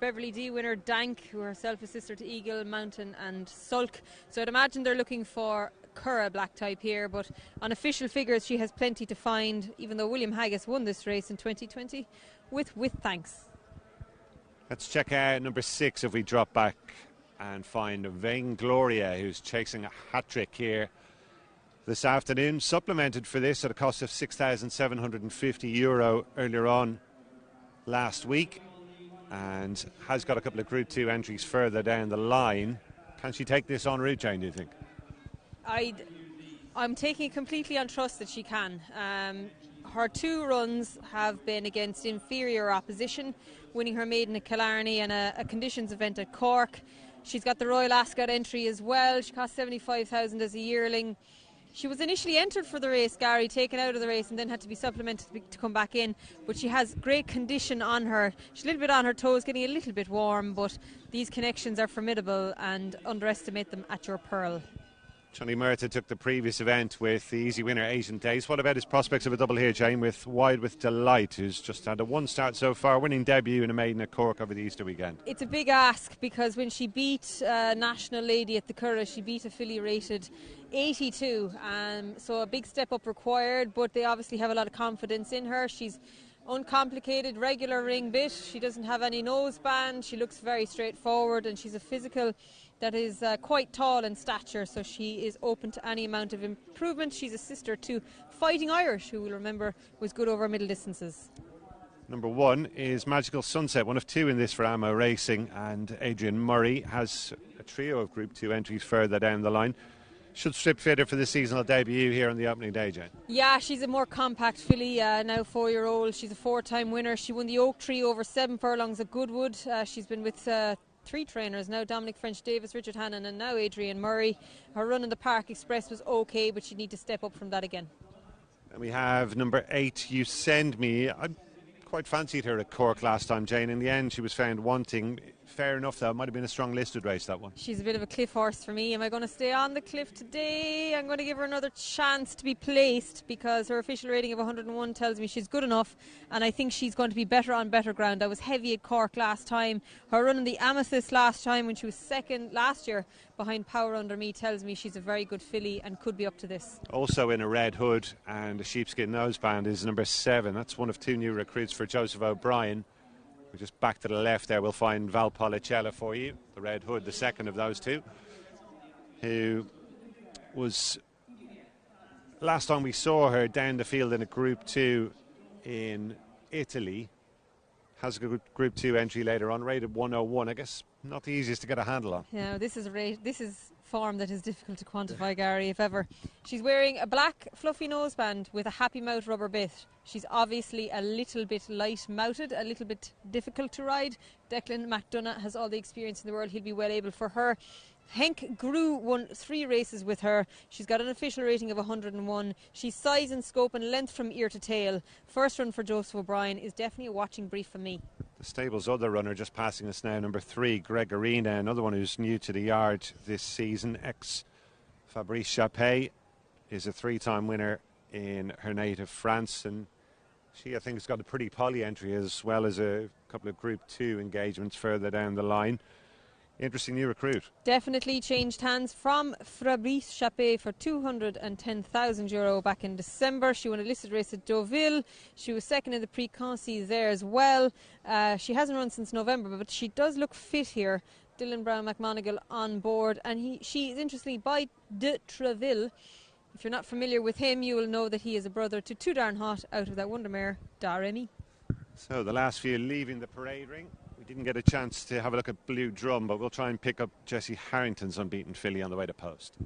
Beverly D winner Dank, who herself is sister to Eagle, Mountain and Sulk. So I'd imagine they're looking for Curra black type here, but on official figures she has plenty to find, even though William Haggis won this race in 2020 with Thanks. Let's check out number 6 if we drop back and find Vain Gloria, who's chasing a hat-trick here this afternoon, supplemented for this at a cost of €6,750 earlier on last week, and has got a couple of Group 2 entries further down the line. Can she take this en route, Jane, do you think? I'm taking it completely on trust that she can. Her 2 runs have been against inferior opposition, winning her maiden at Killarney and a conditions event at Cork. She's got the Royal Ascot entry as well. She cost $75,000 as a yearling. She was initially entered for the race, Gary, taken out of the race and then had to be supplemented to come back in. But she has great condition on her. She's a little bit on her toes, getting a little bit warm, but these connections are formidable and underestimate them at your peril. Johnny Murtagh took the previous event with the easy winner Asian Days. What about his prospects of a double here, Jane, with Wide with Delight, who's just had a 1 start so far, winning debut in a maiden at Cork over the Easter weekend? It's a big ask, because when she beat National Lady at the Curragh, she beat a filly rated 82, so a big step up required, but they obviously have a lot of confidence in her. She's uncomplicated, regular ring bit, she doesn't have any noseband, she looks very straightforward, and she's a physical that is quite tall in stature, so she is open to any amount of improvement. She's a sister to Fighting Irish, who we'll remember was good over middle distances. Number 1 is Magical Sunset, one of 2 in this for Ammo Racing, and Adrian Murray has a trio of Group 2 entries further down the line. Should strip fitter for the seasonal debut here on the opening day, Jane. Yeah, she's a more compact filly, now 4-year-old. She's a 4-time winner. She won the Oak Tree over 7 furlongs at Goodwood. She's been with 3 trainers now, Dominic French-Davis, Richard Hannon and now Adrian Murray. Her run in the Park Express was okay, but she'd need to step up from that again. And we have number 8, You Send Me. I quite fancied her at Cork last time, Jane. In the end she was found wanting. Fair enough though, it might have been a strong listed race, that one. She's a bit of a cliff horse for me. Am I going to stay on the cliff today? I'm going to give her another chance to be placed, because her official rating of 101 tells me she's good enough, and I think she's going to be better on better ground. I was heavy at Cork last time. Her run in the Amethyst last time when she was second last year behind Power Under Me tells me she's a very good filly and could be up to this. Also in a red hood and a sheepskin noseband is number 7. That's one of 2 new recruits for Joseph O'Brien. We're just back to the left there. We'll find Valpolicella for you, the red hood, the second of those 2, who was, last time we saw her down the field in a Group 2 in Italy, has a Group 2 entry later on, rated 101. I guess not the easiest to get a handle on. Yeah, this is form that is difficult to quantify, Gary, if ever. She's wearing a black fluffy noseband with a Happy Mouth rubber bit. She's obviously a little bit light-mouthed, a little bit difficult to ride. Declan McDonough has all the experience in the world. He'll be well able for her. Henk Grew won 3 races with her. She's got an official rating of 101. She's size and scope and length from ear to tail. First run for Joseph O'Brien is definitely a watching brief from me. The stable's other runner just passing us now, number 3, Gregorina, another one who's new to the yard this season. Fabrice Chappé is a 3-time winner in her native France, and she, I think, has got a pretty poly entry as well as a couple of Group 2 engagements further down the line. Interesting new recruit. Definitely changed hands from Fabrice Chappé for €210,000 back in December. She won a listed race at Deauville. She was second in the Prix Concy there as well. She hasn't run since November, but she does look fit here. Dylan Brown McMonigal on board, and she is interestingly by De Treville. If you're not familiar with him, you will know that he is a brother to Too Darn Hot out of that wonder mare, Daremy. So the last few leaving the parade ring. We didn't get a chance to have a look at Blue Drum, but we'll try and pick up Jessie Harrington's unbeaten filly on the way to post.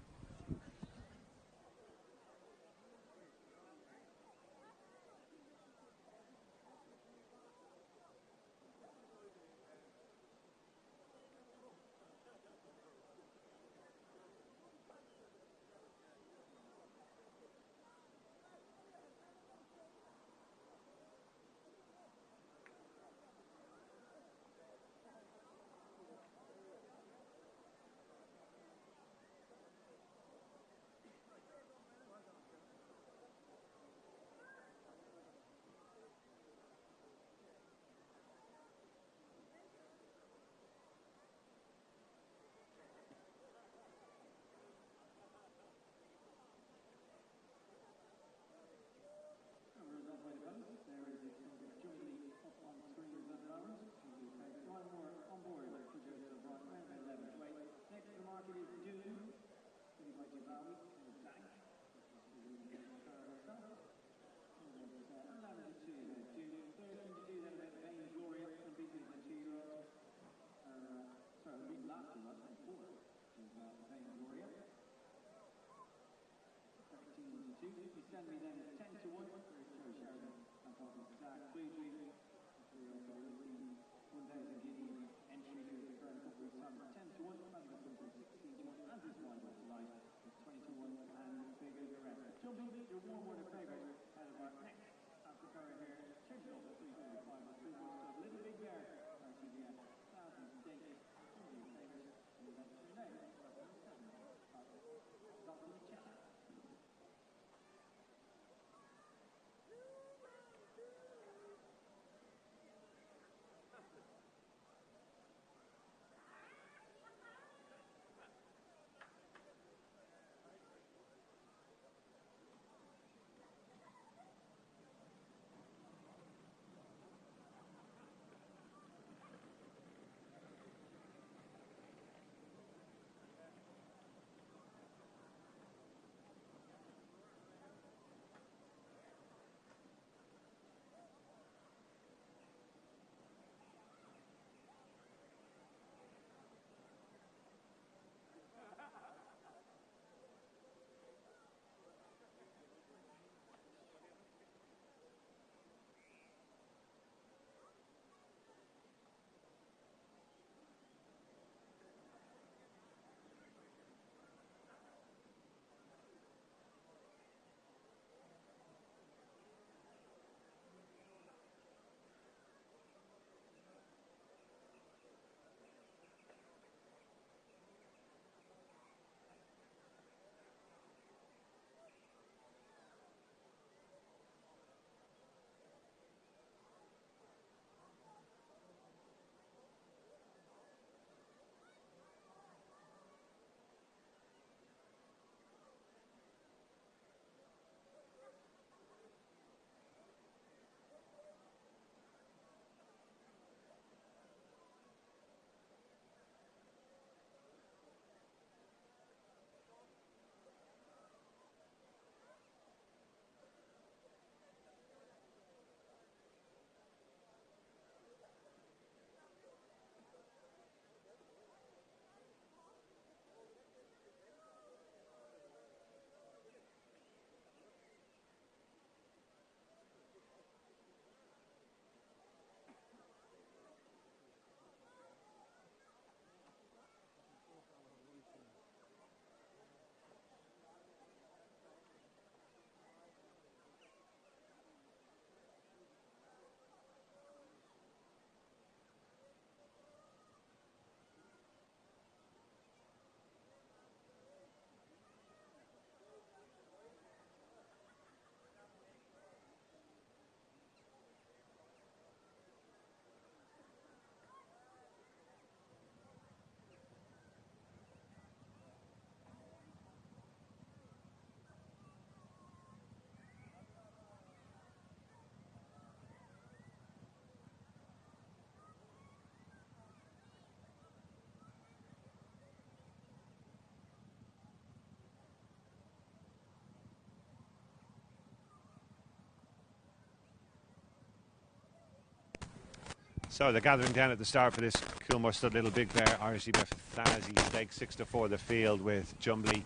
So the gathering down at the start for this Coolmore Stud Little Big Bear Irish Bear Fantasy Stakes 6-4 the field with Jumbly.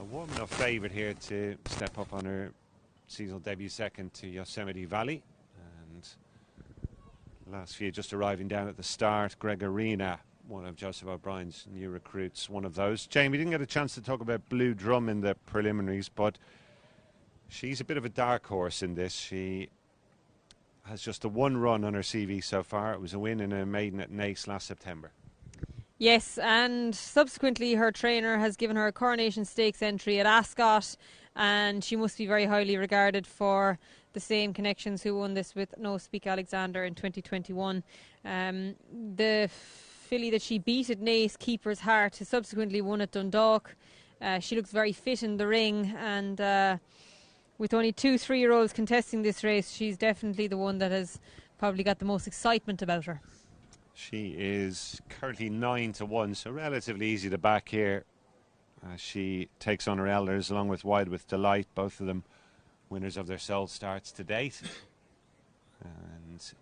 Warm enough favourite here to step up on her seasonal debut second to Yosemite Valley. And last few just arriving down at the start. Gregorina, one of Joseph O'Brien's new recruits, one of those. Jane, we didn't get a chance to talk about Blue Drum in the preliminaries, but she's a bit of a dark horse in this. She has just the one run on her CV so far. It was a win in a maiden at Naas last September. Yes, and subsequently her trainer has given her a Coronation Stakes entry at Ascot, and she must be very highly regarded for the same connections who won this with No Speak Alexander in 2021. The filly that she beat at Naas, Keeper's Heart, has subsequently won at Dundalk. She looks very fit in the ring, and with only 2 3-year-olds contesting this race, she's definitely the one that has probably got the most excitement about her. She is currently 9-1, so relatively easy to back here. She takes on her elders along with Wide with Delight, both of them winners of their sole starts to date. And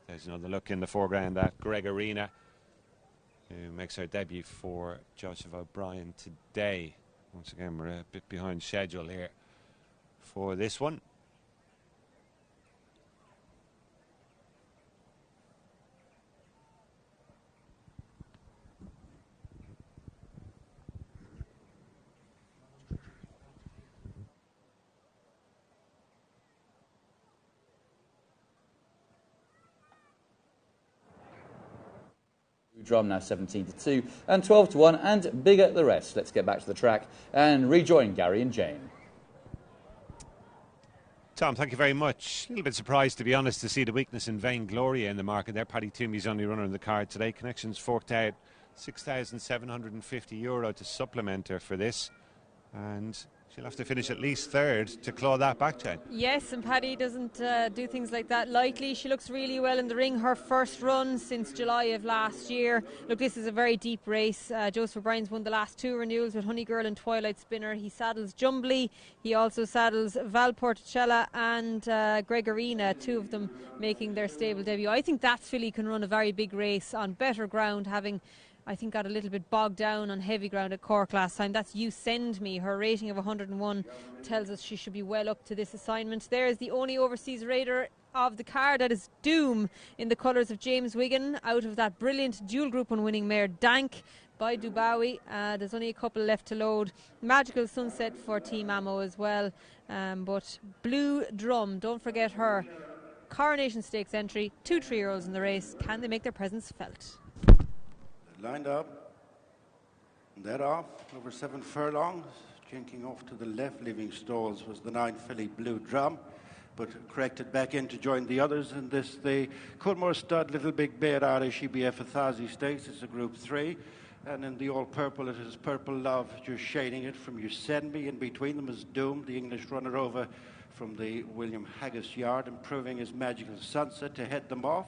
there's another look in the foreground at Gregorina, who makes her debut for Joseph O'Brien today. Once again, we're a bit behind schedule here. for this one. Drum now 17-2 and 12-1 and bigger the rest. Let's get back to the track and rejoin Gary and Jane. Tom, thank you very much. A little bit surprised, to be honest, to see the weakness in Vain Gloria in the market there. Paddy Toomey's only runner in the card today. Connections forked out €6,750 to supplement her for this, and she'll have to finish at least third to claw that back, Jane. Yes, and Paddy doesn't do things like that lightly. She looks really well in the ring. Her first run since July of last year. Look, this is a very deep race. Joseph O'Brien's won the last two renewals with Honey Girl and Twilight Spinner. He saddles Jumbly. He also saddles Val Porticella and Gregorina, two of them making their stable debut. I think that filly can run a very big race on better ground, having I think got a little bit bogged down on heavy ground at Cork last time. That's You Send Me. Her rating of 101 tells us she should be well up to this assignment. There is the only overseas raider of the card. That is Doom in the colours of James Wigan, out of that brilliant dual group one winning mare Dank by Dubawi. There's only a couple left to load. Magical Sunset for Team Ammo as well. But Blue Drum, don't forget her. Coronation Stakes entry, 2 3-year-olds in the race. Can they make their presence felt? Lined up, that off, over 7 furlongs, jinking off to the left, leaving stalls was the 9 filly Blue Drum, but corrected back in to join the others in this, the Coolmore Stud Little Big Bear Irish EBF Athazi Stakes. It's a Group 3, and in the all purple it is Purple Love, just shading it from You Send Me. In between them is Doom, the English runner over from the William Haggis yard, improving his Magical Sunset to head them off.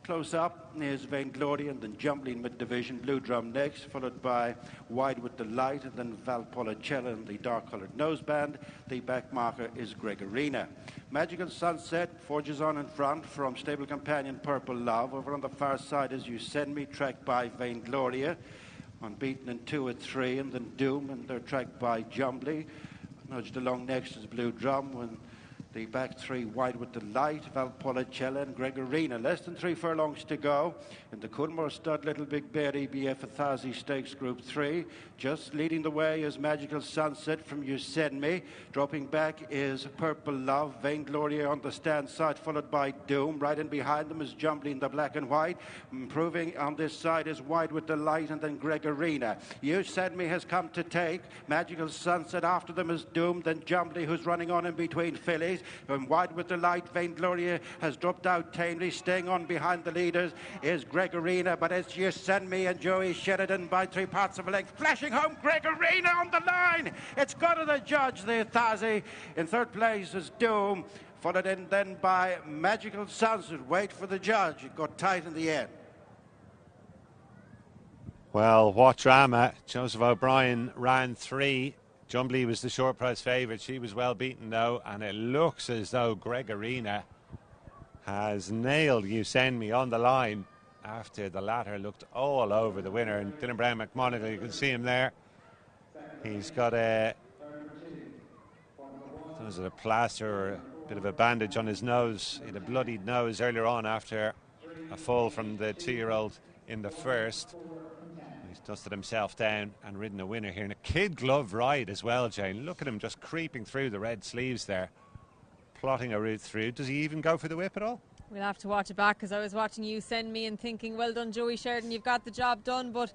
Close up is Vain Gloria and then Jumbly in mid-division, Blue Drum next, followed by Wide with the Light and then Valpolicella in the dark-coloured noseband. The back marker is Gregorina. Magical Sunset forges on in front from stable companion Purple Love. Over on the far side is You Send Me, tracked by Vain Gloria. Unbeaten in 2 and 3, and then Doom, and they're tracked by Jumbly. Nudged along next is Blue Drum, when the back 3 Wide with the Light, Valpolicella and Gregorina. Less than 3 furlongs to go in the Coolmore Stud Little Big Bear EBF Athazi Stakes Group 3. Just leading the way is Magical Sunset from You Send Me. Dropping back is Purple Love. Vain Gloria on the stand side, followed by Doom. Right in behind them is Jumbly in the black and white. Improving on this side is Wide with the Light and then Gregorina. You Send Me has come to take. Magical Sunset after them is Doom, then Jumbly, who's running on in between fillies. And Wide with the Light, Vain Gloria has dropped out tamely. Staying on behind the leaders is Gregorina, but it's You Send Me and Joey Sheridan by 3 parts of a length. Flashing home, Gregorina on the line. It's got to the judge, the Athazi. In third place is Doom, followed in then by Magical Sunset. Wait for the judge. It got tight in the end. Well, what drama. Joseph O'Brien ran 3. Jumbly was the short price favourite. She was well beaten though, and it looks as though Gregorina has nailed You Send Me on the line after the latter looked all over the winner. And Dylan Brown McMonagle, you can see him there. He's got a plaster or a bit of a bandage on his nose. He had a bloodied nose earlier on after a fall from the 2-year-old in the first. He's dusted himself down and ridden a winner here in a kid glove ride as well, Jane. Look at him just creeping through the red sleeves there, plotting a route through. Does he even go for the whip at all? We'll have to watch it back, because I was watching You Send Me and thinking, well done Joey Sheridan, you've got the job done. But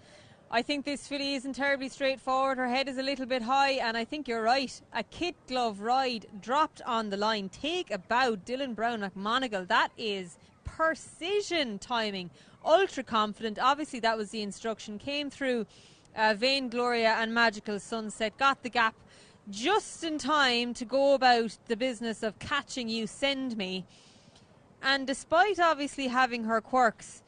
I think this filly isn't terribly straightforward. Her head is a little bit high, and I think you're right. A kid glove ride, dropped on the line. Take a bow, Dylan Brown McMonagle. That is precision timing. Ultra confident. Obviously that was the instruction. Came through Vain Gloria and Magical Sunset. Got the gap just in time to go about the business of catching You Send Me. And despite obviously having her quirks,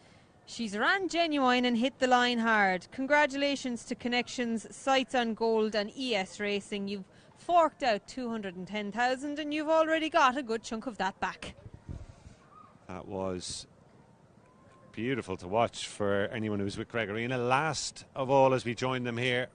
she's ran genuine and hit the line hard. Congratulations to Connections, Sights on Gold and ES Racing. You've forked out 210,000 and you've already got a good chunk of that back. That was beautiful to watch for anyone who's with Gregorina. Last of all, as we join them here